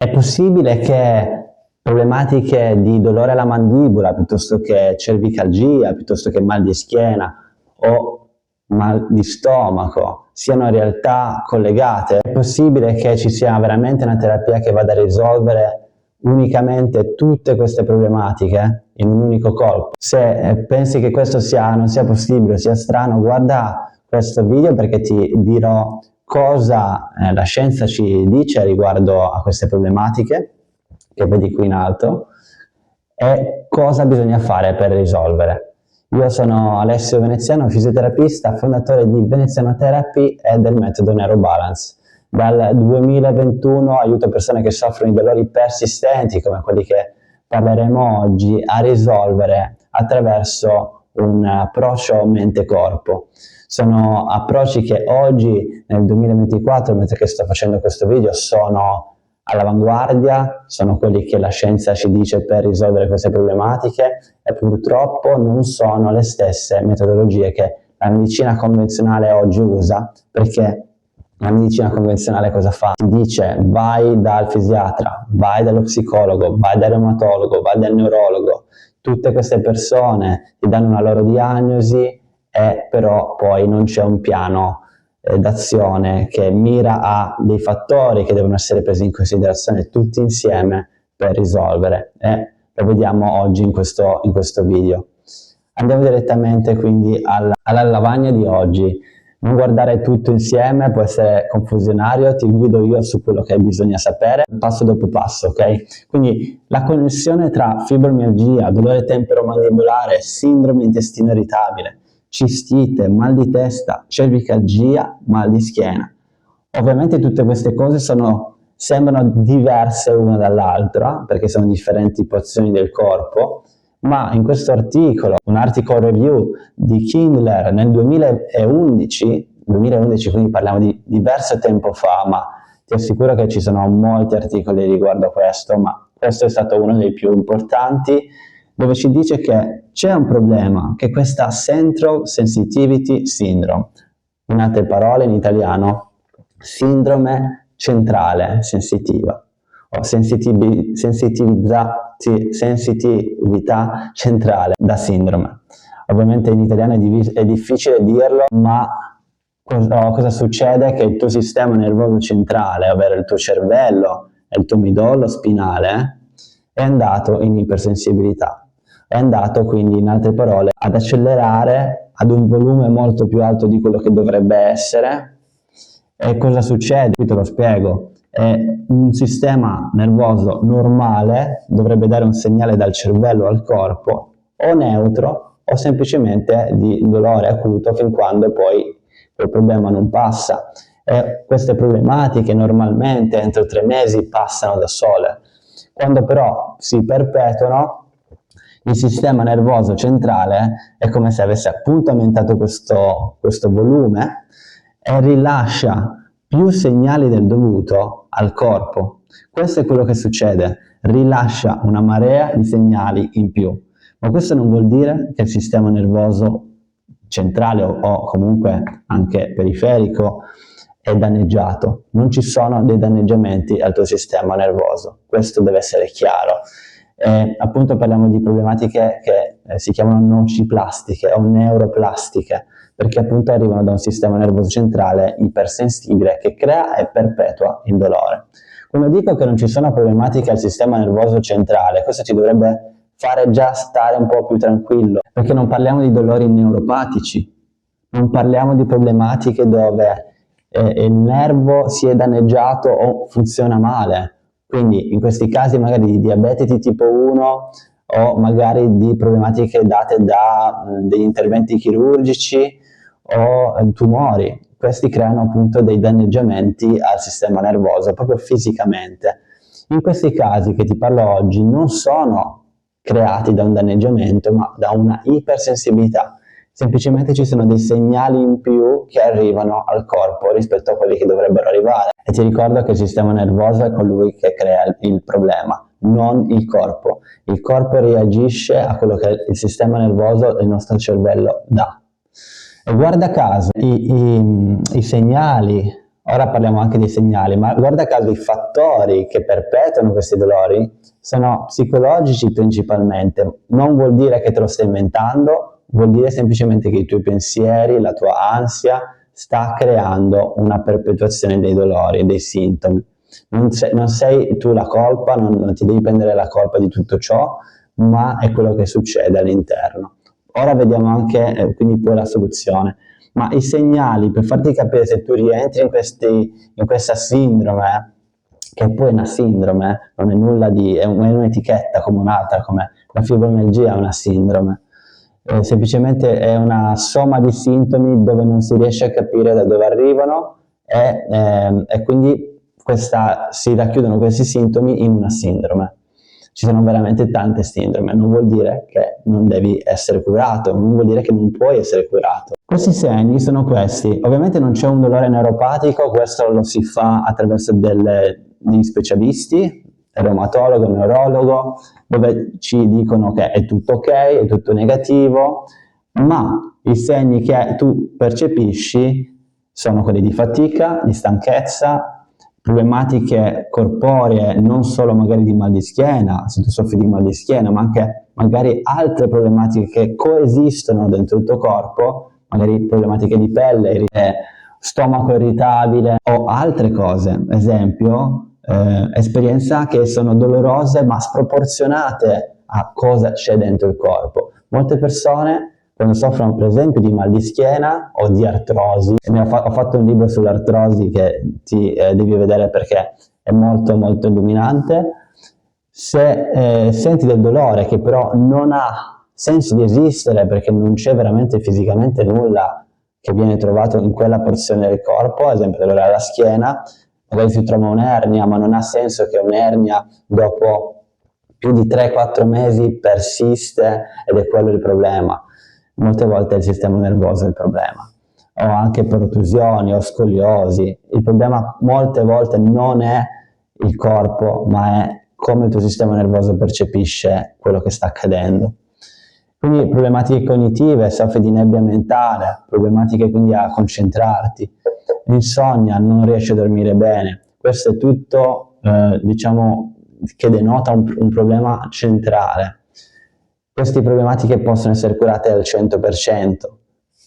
È possibile che problematiche di dolore alla mandibola, piuttosto che cervicalgia, piuttosto che mal di schiena o mal di stomaco siano in realtà collegate? È possibile che ci sia veramente una terapia che vada a risolvere unicamente tutte queste problematiche in un unico colpo? Se pensi che questo non sia possibile, sia strano, guarda questo video perché ti dirò cosa la scienza ci dice riguardo a queste problematiche che vedi qui in alto e cosa bisogna fare per risolvere. Io sono Alessio Veneziano, fisioterapista, fondatore di Veneziano Therapy e del metodo Neurobalance. Dal 2021 aiuto persone che soffrono di dolori persistenti, come quelli che parleremo oggi, a risolvere attraverso un approccio mente-corpo. Sono approcci che oggi, nel 2024, mentre che sto facendo questo video, sono all'avanguardia, sono quelli che la scienza ci dice per risolvere queste problematiche e purtroppo non sono le stesse metodologie che la medicina convenzionale oggi usa, perché la medicina convenzionale cosa fa? Ti dice vai dal fisiatra, vai dallo psicologo, vai dal reumatologo, vai dal neurologo, tutte queste persone ti danno una loro diagnosi e però poi non c'è un piano d'azione che mira a dei fattori che devono essere presi in considerazione tutti insieme per risolvere, e lo vediamo oggi in questo video. Andiamo direttamente quindi alla lavagna di oggi. Non guardare tutto insieme, può essere confusionario, ti guido io su quello che bisogna sapere passo dopo passo, ok? Quindi la connessione tra fibromialgia, dolore temporomandibolare, sindrome intestino irritabile, cistite, mal di testa, cervicalgia, mal di schiena. Ovviamente tutte queste cose sembrano diverse una dall'altra, perché sono differenti porzioni del corpo, ma in questo articolo, un article review di Kindler nel 2011, quindi parliamo di diverso tempo fa, ma ti assicuro che ci sono molti articoli riguardo a questo, ma questo è stato uno dei più importanti, dove ci dice che c'è un problema, che è questa Central Sensitivity Syndrome, in altre parole in italiano, sindrome centrale sensitiva, o sensitività centrale da sindrome. Ovviamente in italiano è difficile dirlo, ma cosa succede? Che il tuo sistema nervoso centrale, ovvero il tuo cervello e il tuo midollo spinale, è andato in ipersensibilità. È andato quindi, in altre parole, ad accelerare ad un volume molto più alto di quello che dovrebbe essere. E cosa succede? Qui te lo spiego. Un sistema nervoso normale dovrebbe dare un segnale dal cervello al corpo, o neutro o semplicemente di dolore acuto, fin quando poi quel problema non passa. E queste problematiche normalmente entro 3 mesi passano da sole. Quando però si perpetuano, il sistema nervoso centrale è come se avesse appunto aumentato questo volume e rilascia più segnali del dovuto al corpo. Questo è quello che succede, rilascia una marea di segnali in più, ma questo non vuol dire che il sistema nervoso centrale o comunque anche periferico è danneggiato. Non ci sono dei danneggiamenti al tuo sistema nervoso, questo deve essere chiaro. Appunto parliamo di problematiche che si chiamano nociplastiche o neuroplastiche, perché appunto arrivano da un sistema nervoso centrale ipersensibile che crea e perpetua il dolore. Quando dico che non ci sono problematiche al sistema nervoso centrale, questo ci dovrebbe fare già stare un po' più tranquillo, perché non parliamo di dolori neuropatici, non parliamo di problematiche dove il nervo si è danneggiato o funziona male. Quindi in questi casi magari di diabete di tipo 1 o magari di problematiche date da degli interventi chirurgici o tumori. Questi creano appunto dei danneggiamenti al sistema nervoso, proprio fisicamente. In questi casi che ti parlo oggi non sono creati da un danneggiamento, ma da una ipersensibilità. Semplicemente ci sono dei segnali in più che arrivano al corpo rispetto a quelli che dovrebbero arrivare. E ti ricordo che il sistema nervoso è colui che crea il problema, non il corpo. Il corpo reagisce a quello che il sistema nervoso del nostro cervello dà. E guarda caso, i segnali Ora parliamo anche dei segnali, ma guarda caso i fattori che perpetuano questi dolori sono psicologici principalmente. Non vuol dire che te lo stai inventando, vuol dire semplicemente che i tuoi pensieri, la tua ansia sta creando una perpetuazione dei dolori e dei sintomi. Non sei tu la colpa, non ti devi prendere la colpa di tutto ciò, ma è quello che succede all'interno. Ora vediamo anche quindi poi la soluzione. Ma i segnali per farti capire se tu rientri in questa sindrome, che poi è una sindrome, non è nulla di, è un'etichetta come un'altra, come la fibromialgia è una sindrome, semplicemente è una somma di sintomi dove non si riesce a capire da dove arrivano e quindi si racchiudono questi sintomi in una sindrome. Ci sono veramente tante sindrome, non vuol dire che non devi essere curato, non vuol dire che non puoi essere curato. Questi segni sono questi, ovviamente non c'è un dolore neuropatico, questo lo si fa attraverso degli specialisti, reumatologo, neurologo, dove ci dicono che è tutto ok, è tutto negativo, ma i segni che tu percepisci sono quelli di fatica, di stanchezza, problematiche corporee, non solo magari di mal di schiena, se tu soffri di mal di schiena, ma anche magari altre problematiche che coesistono dentro il tuo corpo, magari problematiche di pelle, stomaco irritabile o altre cose, esempio, esperienze che sono dolorose ma sproporzionate a cosa c'è dentro il corpo. Molte persone quando soffrono per esempio di mal di schiena o di artrosi, ho fatto un libro sull'artrosi che ti devi vedere perché è molto molto illuminante, se senti del dolore che però non ha senso di esistere perché non c'è veramente fisicamente nulla che viene trovato in quella porzione del corpo, ad esempio dolore alla schiena, magari si trova un'ernia ma non ha senso che un'ernia dopo più di 3-4 mesi persiste ed è quello il problema. Molte volte è il sistema nervoso il problema, o anche protusioni o scoliosi. Il problema molte volte non è il corpo, ma è come il tuo sistema nervoso percepisce quello che sta accadendo. Quindi problematiche cognitive, soffri di nebbia mentale, problematiche quindi a concentrarti, insonnia, non riesci a dormire bene. Questo è tutto, diciamo, che denota un problema centrale. Queste problematiche possono essere curate al 100%,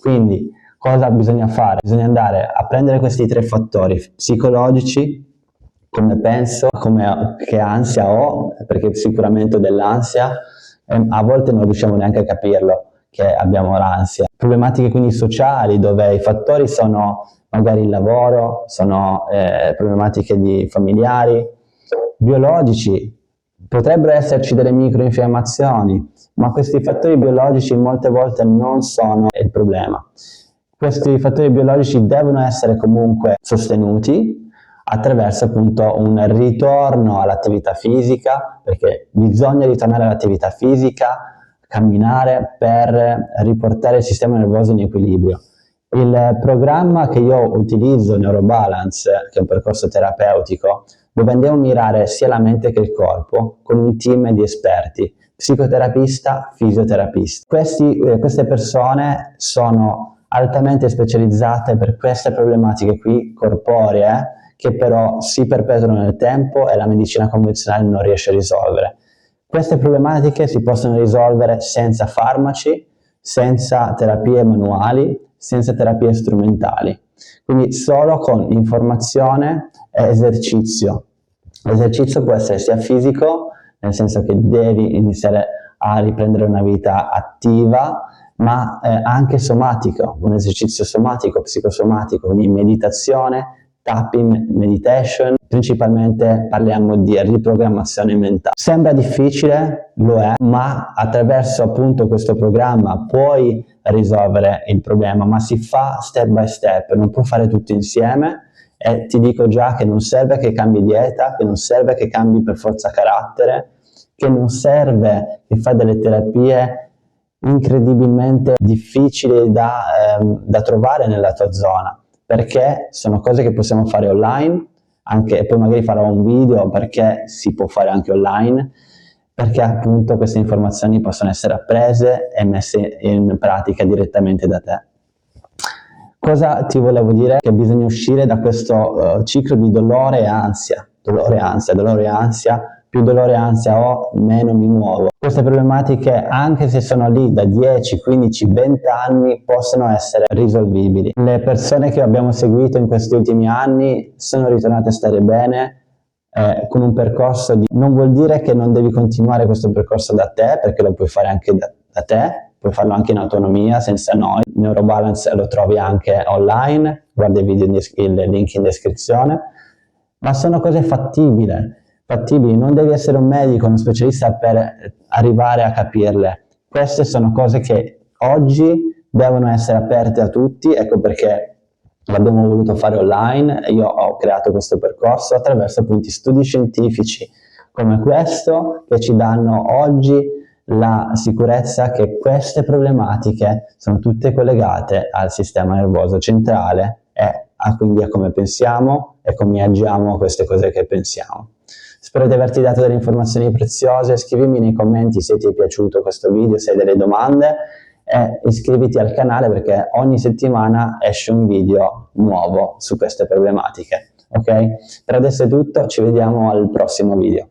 quindi cosa bisogna fare? Bisogna andare a prendere questi 3 fattori psicologici, come penso, che ansia ho, perché sicuramente ho dell'ansia, a volte non riusciamo neanche a capirlo che abbiamo l'ansia. Problematiche quindi sociali, dove i fattori sono magari il lavoro, sono problematiche di familiari, biologici, potrebbero esserci delle microinfiammazioni, ma questi fattori biologici molte volte non sono il problema. Questi fattori biologici devono essere comunque sostenuti attraverso appunto un ritorno all'attività fisica, perché bisogna ritornare all'attività fisica, camminare per riportare il sistema nervoso in equilibrio. Il programma che io utilizzo, Neurobalance, che è un percorso terapeutico, dove andiamo a mirare sia la mente che il corpo con un team di esperti, psicoterapista, fisioterapista. Queste persone sono altamente specializzate per queste problematiche qui corporee che però si perpetuano nel tempo e la medicina convenzionale non riesce a risolvere. Queste problematiche si possono risolvere senza farmaci, senza terapie manuali, senza terapie strumentali, quindi solo con informazione e esercizio. L'esercizio può essere sia fisico, nel senso che devi iniziare a riprendere una vita attiva, ma anche somatico, un esercizio somatico, psicosomatico, quindi meditazione, tapping meditation, principalmente parliamo di riprogrammazione mentale. Sembra difficile, lo è, ma attraverso appunto questo programma puoi risolvere il problema, ma si fa step by step, non puoi fare tutto insieme e ti dico già che non serve che cambi dieta, che non serve che cambi per forza carattere, che non serve che fai delle terapie incredibilmente difficili da trovare nella tua zona, perché sono cose che possiamo fare online, e poi magari farò un video perché si può fare anche online, perché appunto queste informazioni possono essere apprese e messe in pratica direttamente da te. Cosa ti volevo dire? Che bisogna uscire da questo ciclo di dolore e ansia, dolore e ansia, dolore e ansia, più dolore e ansia ho, meno mi muovo. Queste problematiche, anche se sono lì da 10, 15, 20 anni, possono essere risolvibili. Le persone che abbiamo seguito in questi ultimi anni sono ritornate a stare bene, con un percorso non vuol dire che non devi continuare questo percorso da te, perché lo puoi fare anche da te, puoi farlo anche in autonomia, senza noi. Il Neurobalance lo trovi anche online, guarda il link in descrizione, ma sono cose fattibili, non devi essere un medico, uno specialista per arrivare a capirle. Queste sono cose che oggi devono essere aperte a tutti, ecco perché l'abbiamo voluto fare online. Io ho creato questo percorso attraverso appunto studi scientifici come questo, che ci danno oggi la sicurezza che queste problematiche sono tutte collegate al sistema nervoso centrale e quindi a come pensiamo e come agiamo a queste cose che pensiamo. Spero di averti dato delle informazioni preziose, scrivimi nei commenti se ti è piaciuto questo video, se hai delle domande, e iscriviti al canale perché ogni settimana esce un video nuovo su queste problematiche. Ok? Per adesso è tutto, ci vediamo al prossimo video.